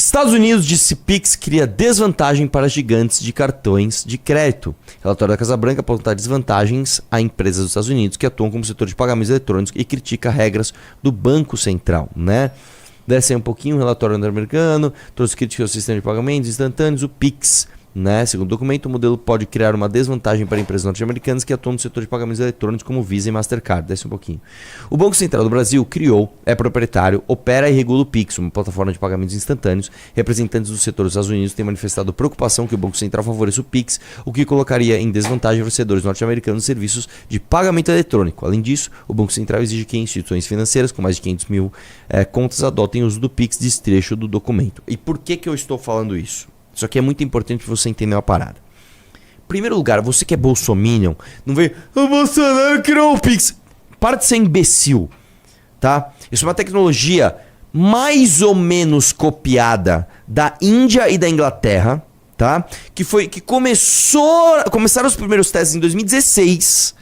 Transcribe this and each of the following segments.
Estados Unidos disse Pix cria desvantagem para gigantes de cartões de crédito. Relatório da Casa Branca aponta desvantagens a empresas dos Estados Unidos que atuam como setor de pagamentos eletrônicos e critica regras do Banco Central, né? Desce aí um pouquinho o relatório norte-americano, trouxe críticas ao sistema de pagamentos instantâneos, o Pix. Né? Segundo o documento, o modelo pode criar uma desvantagem para empresas norte-americanas que atuam no setor de pagamentos eletrônicos como Visa e Mastercard. Desce um pouquinho. O Banco Central do Brasil criou, é proprietário, opera e regula o Pix, uma plataforma de pagamentos instantâneos. Representantes do setor dos Estados Unidos têm manifestado preocupação que o Banco Central favoreça o Pix, o que colocaria em desvantagem fornecedores norte-americanos de serviços de pagamento eletrônico. Além disso, o Banco Central exige que instituições financeiras com mais de 500 mil contas adotem o uso do Pix, diz trecho do documento. E por que eu estou falando isso? Isso aqui é muito importante para você entender uma parada. Em primeiro lugar, você que é bolsominion, não vê, o Bolsonaro criou o Pix. Para de ser imbecil, tá? Isso é uma tecnologia mais ou menos copiada da Índia e da Inglaterra, tá? Que começaram os primeiros testes em 2016,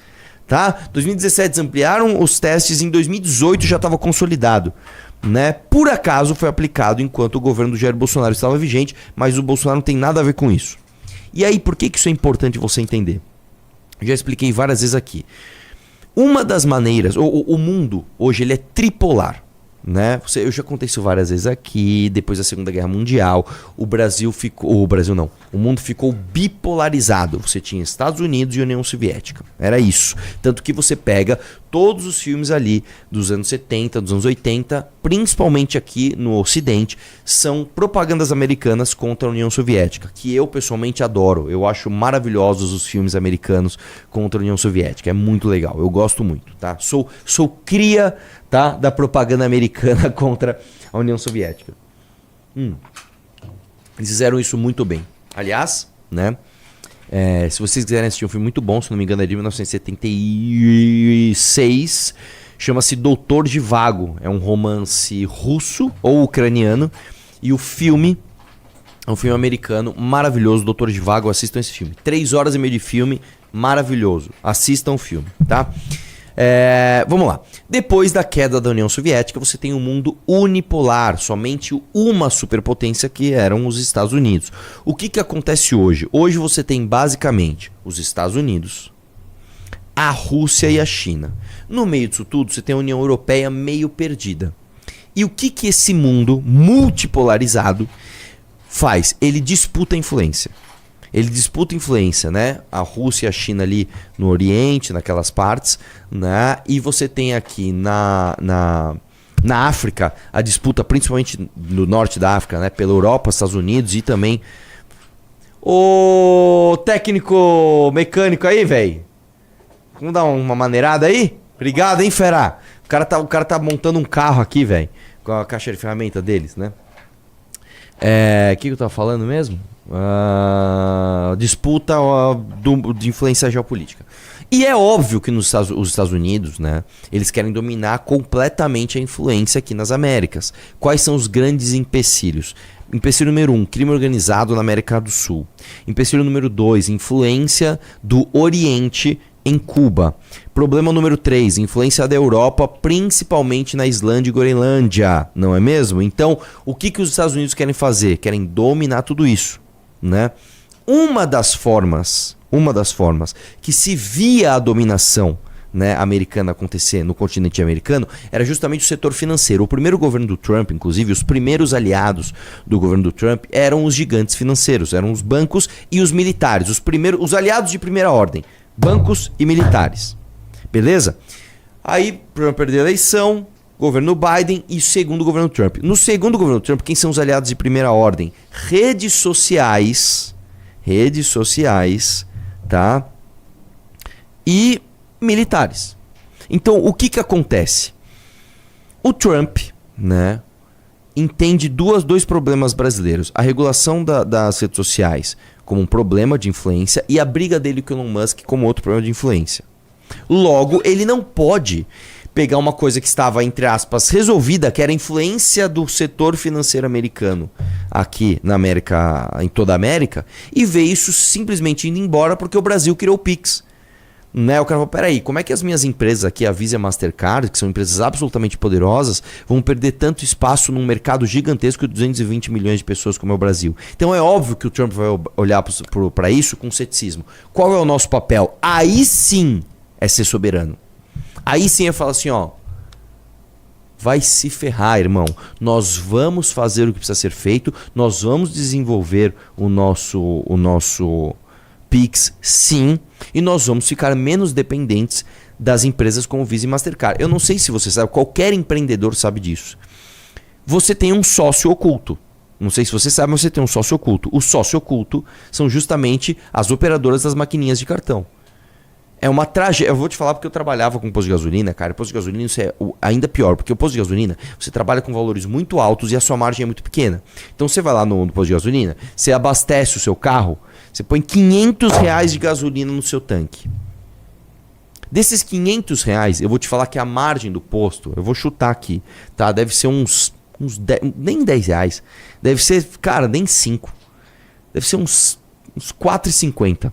tá? 2017 ampliaram os testes, em 2018 já estava consolidado. Né? Por acaso foi aplicado enquanto o governo do Jair Bolsonaro estava vigente, mas o Bolsonaro não tem nada a ver com isso. E aí, por que isso é importante você entender? Eu já expliquei várias vezes aqui. Uma das maneiras, o mundo hoje ele é tripolar. Né? Eu já contei isso várias vezes aqui. Depois da Segunda Guerra Mundial, o mundo ficou bipolarizado. Você tinha Estados Unidos e União Soviética. Era isso. Tanto que você pega todos os filmes ali dos anos 70, dos anos 80, principalmente aqui no Ocidente, são propagandas americanas contra a União Soviética, que eu pessoalmente adoro. Eu acho maravilhosos os filmes americanos contra a União Soviética. É muito legal. Eu gosto muito, tá? Sou cria, tá, da propaganda americana contra a União Soviética. Eles fizeram isso muito bem. Aliás, né? Se vocês quiserem assistir um filme muito bom, se não me engano é de 1976, chama-se Doutor Zhivago. É um romance russo ou ucraniano. E o filme é um filme americano maravilhoso, Doutor Zhivago. Assistam esse filme. 3 horas e meia de filme, maravilhoso. Assistam o filme, tá? Vamos lá. Depois da queda da União Soviética, você tem um mundo unipolar, somente uma superpotência que eram os Estados Unidos. O que acontece hoje? Hoje você tem basicamente os Estados Unidos, a Rússia e a China. No meio disso tudo, você tem a União Europeia meio perdida. E o que esse mundo multipolarizado faz? Ele disputa a influência. Ele disputa influência, né? A Rússia e a China ali no Oriente, naquelas partes, né? E você tem aqui na África a disputa, principalmente no norte da África, né? Pela Europa, Estados Unidos e também o técnico mecânico aí, velho. Vamos dar uma maneirada aí? Obrigado, hein, fera? O cara tá montando um carro aqui, velho, com a caixa de ferramenta deles, né? O que eu tava falando mesmo? Disputa de influência geopolítica. E é óbvio que os Estados Unidos, né, eles querem dominar completamente a influência aqui nas Américas. Quais são os grandes empecilhos? Empecilho número 1, crime organizado na América do Sul. Empecilho número 2, influência do Oriente em Cuba. Problema número 3, influência da Europa, principalmente na Islândia e Groenlândia, não é mesmo? Então, o que os Estados Unidos querem fazer? Querem dominar tudo isso, né? Uma das formas que se via a dominação, né, americana acontecer no continente americano era justamente o setor financeiro. O primeiro governo do Trump, inclusive, os primeiros aliados do governo do Trump eram os gigantes financeiros, eram os bancos e os militares, os aliados de primeira ordem, bancos e militares. Beleza? Aí, para perder a eleição, governo Biden e segundo governo Trump. No segundo governo Trump, quem são os aliados de primeira ordem? Redes sociais, tá? E militares. Então, o que acontece? O Trump, né, entende dois problemas brasileiros. A regulação das redes sociais como um problema de influência e a briga dele com Elon Musk como outro problema de influência. Logo, ele não pode pegar uma coisa que estava, entre aspas, resolvida, que era a influência do setor financeiro americano aqui na América, em toda a América, e ver isso simplesmente indo embora porque o Brasil criou o Pix. Né? O cara falou, peraí, como é que as minhas empresas aqui, a Visa e a Mastercard, que são empresas absolutamente poderosas, vão perder tanto espaço num mercado gigantesco de 220 milhões de pessoas como é o Brasil? Então é óbvio que o Trump vai olhar para isso com ceticismo. Qual é o nosso papel? Aí sim é ser soberano. Aí sim é falar assim, ó, vai se ferrar, irmão. Nós vamos fazer o que precisa ser feito, nós vamos desenvolver o nosso Pix, sim, e nós vamos ficar menos dependentes das empresas como Visa e Mastercard. Eu não sei se você sabe, qualquer empreendedor sabe disso. Você tem um sócio oculto. Não sei se você sabe, mas você tem um sócio oculto. O sócio oculto são justamente as operadoras das maquininhas de cartão. É uma tragédia. Eu vou te falar porque eu trabalhava com posto de gasolina, cara. Posto de gasolina isso é ainda pior, porque o posto de gasolina você trabalha com valores muito altos e a sua margem é muito pequena. Então você vai lá no posto de gasolina, você abastece o seu carro, você põe R$ 500 de gasolina no seu tanque. Desses R$ 500, eu vou te falar que a margem do posto, eu vou chutar aqui, tá? Deve ser uns 10, nem R$ 10. Deve ser, cara, nem 5. Deve ser uns R$ 4,50.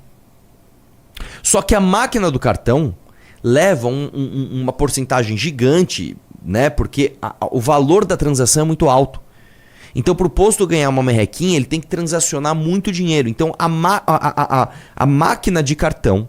Só que a máquina do cartão leva uma porcentagem gigante, né? Porque o valor da transação é muito alto. Então, para o posto ganhar uma merrequinha, ele tem que transacionar muito dinheiro. Então, a máquina de cartão,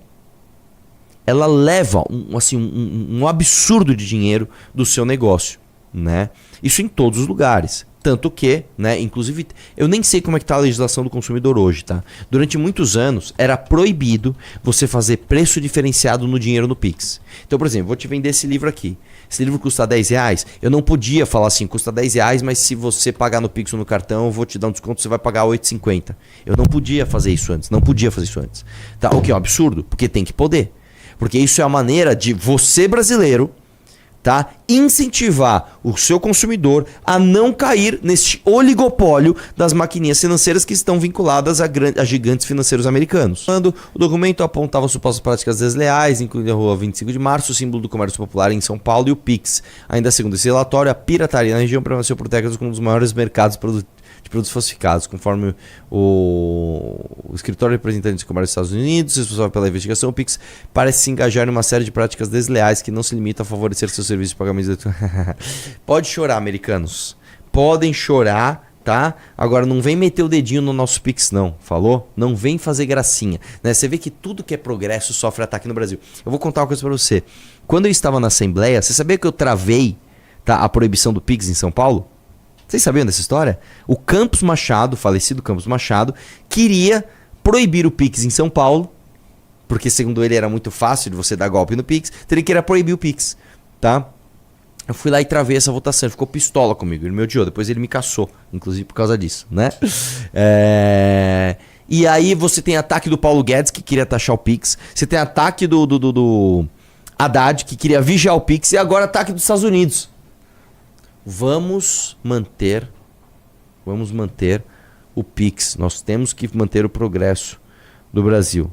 ela leva um absurdo de dinheiro do seu negócio, né? Isso em todos os lugares. Tanto que, né, inclusive, eu nem sei como é que tá a legislação do consumidor hoje, tá? Durante muitos anos, era proibido você fazer preço diferenciado no dinheiro no Pix. Então, por exemplo, vou te vender esse livro aqui. Esse livro custa R$ 10, eu não podia falar assim, custa R$ 10, mas se você pagar no Pix ou no cartão, eu vou te dar um desconto, você vai pagar R$ 8,50. Eu não podia fazer isso antes, Tá, o que é um absurdo, porque tem que poder. Porque isso é a maneira de você, brasileiro, tá, incentivar o seu consumidor a não cair neste oligopólio das maquininhas financeiras que estão vinculadas a gigantes financeiros americanos. Quando o documento apontava supostas práticas desleais, incluindo a Rua 25 de Março, o símbolo do comércio popular em São Paulo e o Pix. Ainda segundo esse relatório, a pirataria na região permaneceu por décadas como um dos maiores mercados de produtos falsificados, conforme o escritório de representantes de comércio dos Estados Unidos, responsável pela investigação. O Pix parece se engajar em uma série de práticas desleais que não se limitam a favorecer seus serviços de pagamento eletrônico. Pode chorar, americanos. Podem chorar, tá? Agora não vem meter o dedinho no nosso Pix, não. Falou? Não vem fazer gracinha. Né? Você vê que tudo que é progresso sofre ataque no Brasil. Eu vou contar uma coisa pra você. Quando eu estava na Assembleia, você sabia que eu travei, tá, a proibição do Pix em São Paulo? Vocês sabiam dessa história? O Campos Machado, o falecido Campos Machado, queria proibir o Pix em São Paulo, porque segundo ele era muito fácil de você dar golpe no Pix, então ele queria proibir o Pix, tá? Eu fui lá e travei essa votação, ele ficou pistola comigo, ele me odiou, depois ele me caçou, inclusive por causa disso, né? E aí você tem ataque do Paulo Guedes, que queria taxar o Pix, você tem ataque do Haddad, que queria vigiar o Pix, e agora ataque dos Estados Unidos. Vamos manter o Pix. Nós temos que manter o progresso do Brasil.